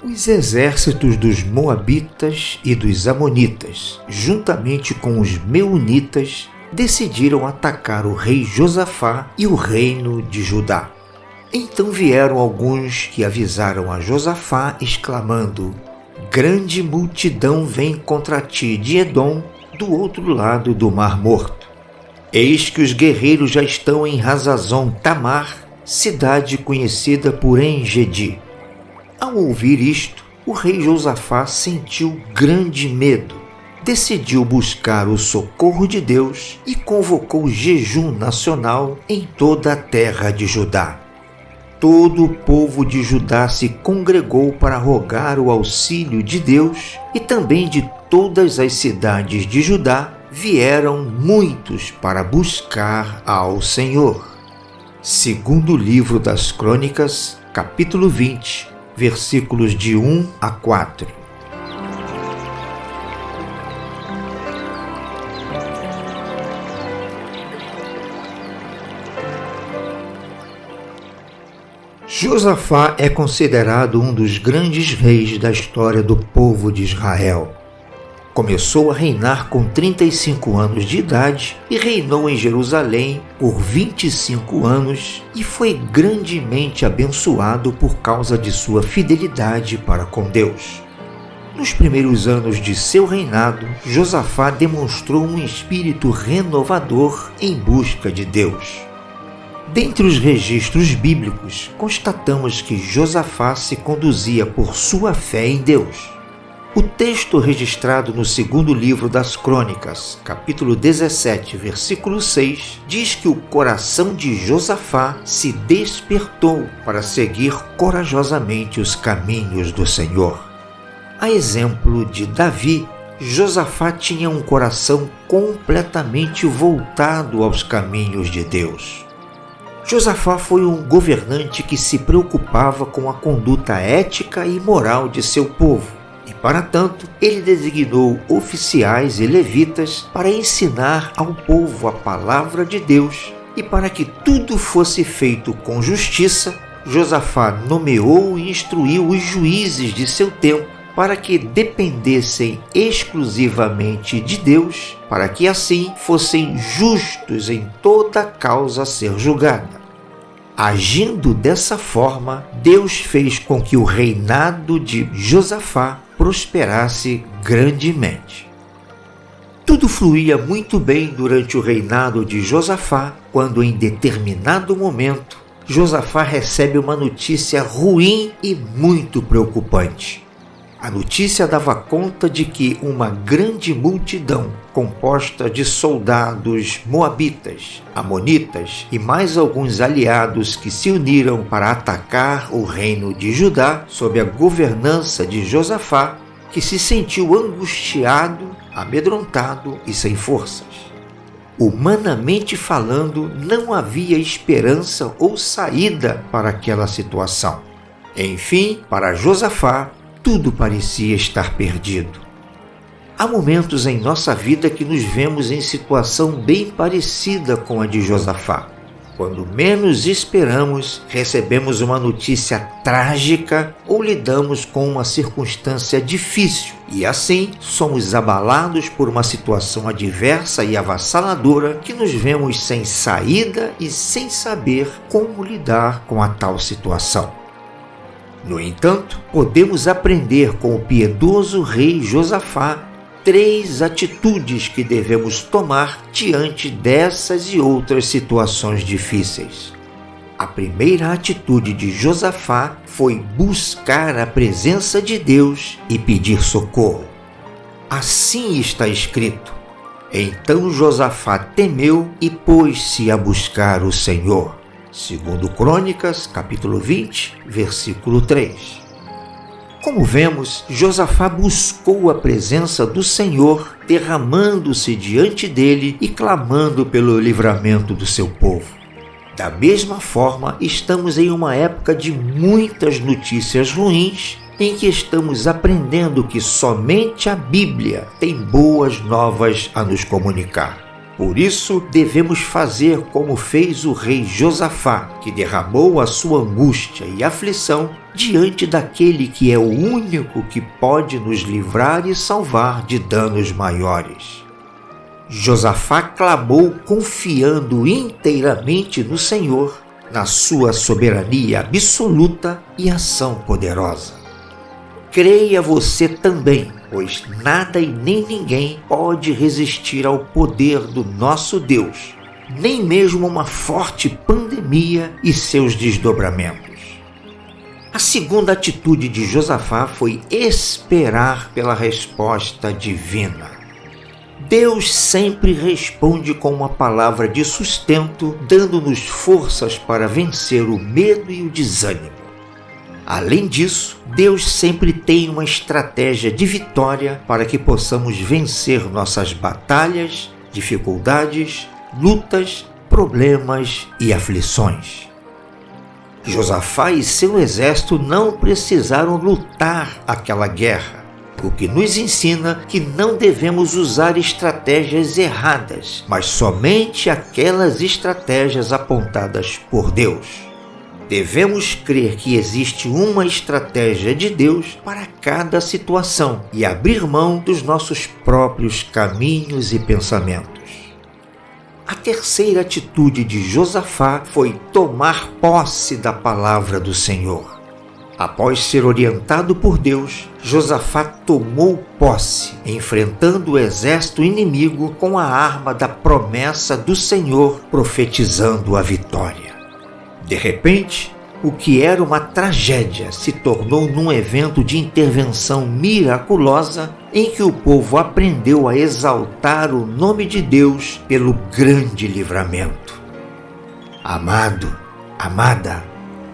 Os exércitos dos Moabitas e dos Amonitas, juntamente com os Meunitas, decidiram atacar o rei Josafá e o reino de Judá. Então vieram alguns que avisaram a Josafá, exclamando: grande multidão vem contra ti de Edom, do outro lado do Mar Morto. Eis que os guerreiros já estão em Hazazon Tamar, cidade conhecida por En-Gedi. Ao ouvir isto, o rei Josafá sentiu grande medo, decidiu buscar o socorro de Deus e convocou jejum nacional em toda a terra de Judá. Todo o povo de Judá se congregou para rogar o auxílio de Deus, e também de todas as cidades de Judá vieram muitos para buscar ao Senhor. Segundo livro das Crônicas, capítulo 20, versículos de 1 a 4. Josafá é considerado um dos grandes reis da história do povo de Israel. Começou a reinar com 35 anos de idade e reinou em Jerusalém por 25 anos e foi grandemente abençoado por causa de sua fidelidade para com Deus. Nos primeiros anos de seu reinado, Josafá demonstrou um espírito renovador em busca de Deus. Dentre os registros bíblicos, constatamos que Josafá se conduzia por sua fé em Deus. O texto registrado no segundo livro das Crônicas, capítulo 17, versículo 6, diz que o coração de Josafá se despertou para seguir corajosamente os caminhos do Senhor. A exemplo de Davi, Josafá tinha um coração completamente voltado aos caminhos de Deus. Josafá foi um governante que se preocupava com a conduta ética e moral de seu povo. E, para tanto, ele designou oficiais e levitas para ensinar ao povo a palavra de Deus, e para que tudo fosse feito com justiça, Josafá nomeou e instruiu os juízes de seu tempo para que dependessem exclusivamente de Deus, para que assim fossem justos em toda causa a ser julgada. Agindo dessa forma, Deus fez com que o reinado de Josafá prosperasse grandemente. Tudo fluía muito bem durante o reinado de Josafá, quando em determinado momento, Josafá recebe uma notícia ruim e muito preocupante. A notícia dava conta de que uma grande multidão, composta de soldados moabitas, amonitas e mais alguns aliados que se uniram para atacar o reino de Judá sob a governança de Josafá, que se sentiu angustiado, amedrontado e sem forças. Humanamente falando, não havia esperança ou saída para aquela situação. Enfim, para Josafá, tudo parecia estar perdido. Há momentos em nossa vida que nos vemos em situação bem parecida com a de Josafá. Quando menos esperamos, recebemos uma notícia trágica ou lidamos com uma circunstância difícil e assim somos abalados por uma situação adversa e avassaladora que nos vemos sem saída e sem saber como lidar com a tal situação. No entanto, podemos aprender com o piedoso rei Josafá 3 atitudes que devemos tomar diante dessas e outras situações difíceis. A primeira atitude de Josafá foi buscar a presença de Deus e pedir socorro. Assim está escrito: então Josafá temeu e pôs-se a buscar o Senhor. Segundo Crônicas, capítulo 20, versículo 3. Como vemos, Josafá buscou a presença do Senhor, derramando-se diante dele e clamando pelo livramento do seu povo. Da mesma forma, estamos em uma época de muitas notícias ruins, em que estamos aprendendo que somente a Bíblia tem boas novas a nos comunicar. Por isso, devemos fazer como fez o rei Josafá, que derramou a sua angústia e aflição diante daquele que é o único que pode nos livrar e salvar de danos maiores. Josafá clamou confiando inteiramente no Senhor, na sua soberania absoluta e ação poderosa. Creia você também, pois nada e nem ninguém pode resistir ao poder do nosso Deus, nem mesmo uma forte pandemia e seus desdobramentos. A segunda atitude de Josafá foi esperar pela resposta divina. Deus sempre responde com uma palavra de sustento, dando-nos forças para vencer o medo e o desânimo. Além disso, Deus sempre tem uma estratégia de vitória para que possamos vencer nossas batalhas, dificuldades, lutas, problemas e aflições. Josafá e seu exército não precisaram lutar aquela guerra, o que nos ensina que não devemos usar estratégias erradas, mas somente aquelas estratégias apontadas por Deus. Devemos crer que existe uma estratégia de Deus para cada situação e abrir mão dos nossos próprios caminhos e pensamentos. A terceira atitude de Josafá foi tomar posse da palavra do Senhor. Após ser orientado por Deus, Josafá tomou posse, enfrentando o exército inimigo com a arma da promessa do Senhor, profetizando a vitória. De repente, o que era uma tragédia se tornou num evento de intervenção miraculosa em que o povo aprendeu a exaltar o nome de Deus pelo grande livramento. Amado, amada,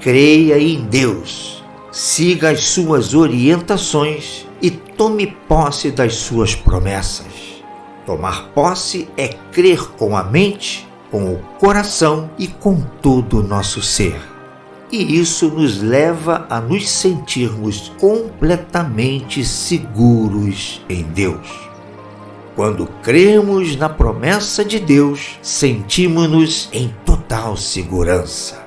creia em Deus, siga as suas orientações e tome posse das suas promessas. Tomar posse é crer com a mente, com o coração e com todo o nosso ser. E isso nos leva a nos sentirmos completamente seguros em Deus. Quando cremos na promessa de Deus, sentimos-nos em total segurança.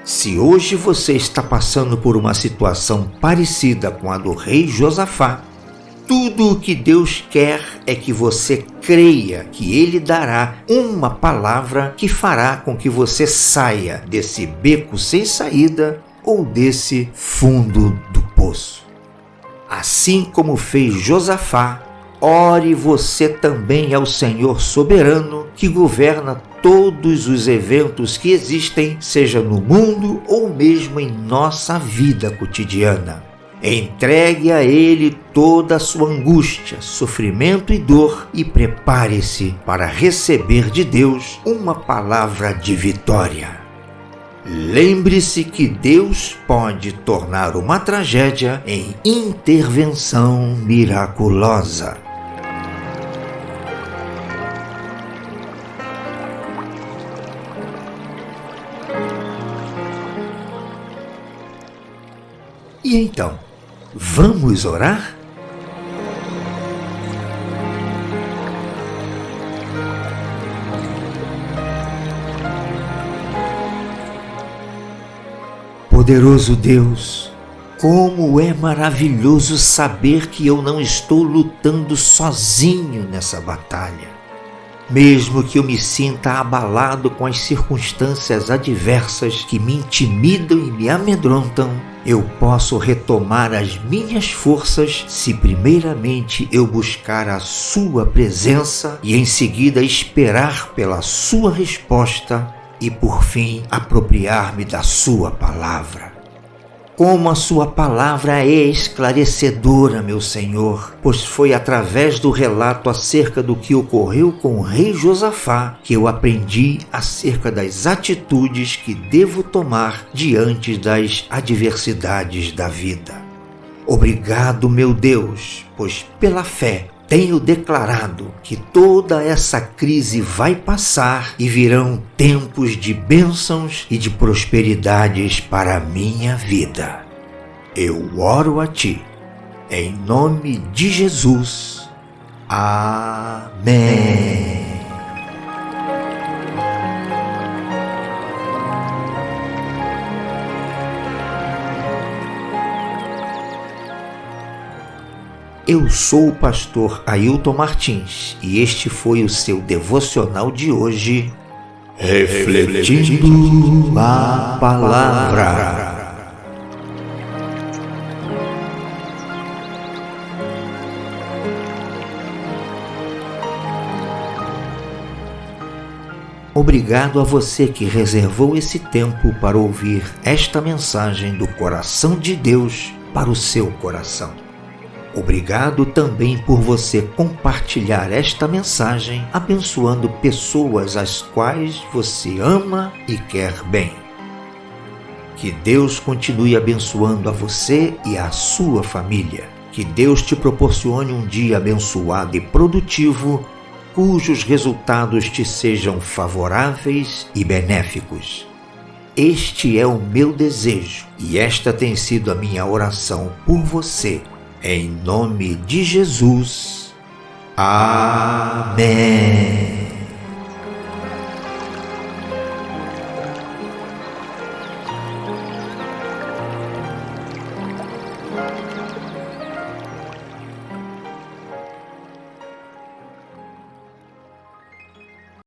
Se hoje você está passando por uma situação parecida com a do rei Josafá, tudo o que Deus quer é que você creia que Ele dará uma palavra que fará com que você saia desse beco sem saída ou desse fundo do poço. Assim como fez Josafá, ore você também ao Senhor soberano que governa todos os eventos que existem, seja no mundo ou mesmo em nossa vida cotidiana. Entregue a Ele toda a sua angústia, sofrimento e dor e prepare-se para receber de Deus uma palavra de vitória. Lembre-se que Deus pode tornar uma tragédia em intervenção miraculosa. E então, vamos orar? Poderoso Deus, como é maravilhoso saber que eu não estou lutando sozinho nessa batalha. Mesmo que eu me sinta abalado com as circunstâncias adversas que me intimidam e me amedrontam, eu posso retomar as minhas forças se primeiramente eu buscar a Sua presença e em seguida esperar pela Sua resposta e por fim apropriar-me da Sua palavra. Como a Sua palavra é esclarecedora, meu Senhor, pois foi através do relato acerca do que ocorreu com o rei Josafá que eu aprendi acerca das atitudes que devo tomar diante das adversidades da vida. Obrigado, meu Deus, pois pela fé tenho declarado que toda essa crise vai passar e virão tempos de bênçãos e de prosperidades para a minha vida. Eu oro a Ti, em nome de Jesus. Amém. Eu sou o pastor Ailton Martins e este foi o seu devocional de hoje, Refletindo a Palavra. Obrigado a você que reservou esse tempo para ouvir esta mensagem do coração de Deus para o seu coração. Obrigado também por você compartilhar esta mensagem, abençoando pessoas às quais você ama e quer bem. Que Deus continue abençoando a você e a sua família. Que Deus te proporcione um dia abençoado e produtivo, cujos resultados te sejam favoráveis e benéficos. Este é o meu desejo e esta tem sido a minha oração por você. Em nome de Jesus. Amém.